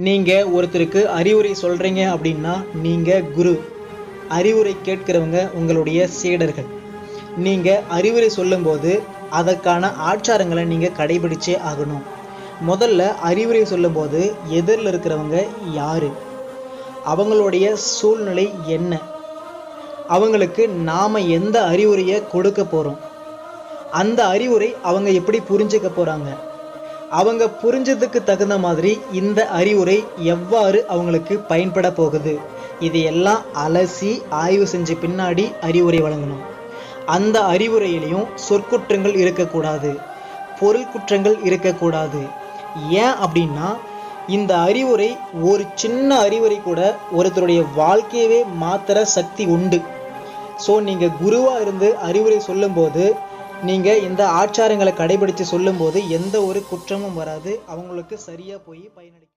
நீங்கள் ஒருத்தருக்கு அறிவுரை சொல்கிறீங்க அப்படின்னா நீங்கள் குரு. அறிவுரை கேட்கிறவங்க உங்களுடைய சீடர்கள். நீங்கள் அறிவுரை சொல்லும்போது அதற்கான ஆச்சாரங்களை நீங்கள் கடைபிடிச்சே ஆகணும். முதல்ல அறிவுரை சொல்லும்போது எதிரில் இருக்கிறவங்க யார், அவங்களுடைய சூழ்நிலை என்ன, அவங்களுக்கு நாம் எந்த அறிவுரையை கொடுக்க போகிறோம், அந்த அறிவுரை அவங்க எப்படி புரிஞ்சுக்க போகிறாங்க, அவங்க புரிஞ்சதுக்கு தகுந்த மாதிரி இந்த அறிவுரை எவ்வாறு அவங்களுக்கு பயன்பட போகுது, இதையெல்லாம் அலசி ஆய்வு செஞ்ச பின்னாடி அறிவுரை வழங்கணும். அந்த அறிவுரையிலையும் சொற்குற்றங்கள் இருக்கக்கூடாது, பொருள் குற்றங்கள் இருக்கக்கூடாது. ஏன் அப்படின்னா இந்த அறிவுரை, ஒரு சின்ன அறிவுரை கூட ஒருத்தருடைய வாழ்க்கையவே மாற்றுற சக்தி உண்டு. ஸோ நீங்கள் குருவாக இருந்து அறிவுரை சொல்லும்போது, நீங்கள் இந்த ஆச்சாரங்களை கடைபிடித்து சொல்லும்போது எந்த ஒரு குற்றமும் வராது, அவங்களுக்கு சரியாக போய் பயனளிக்கும்.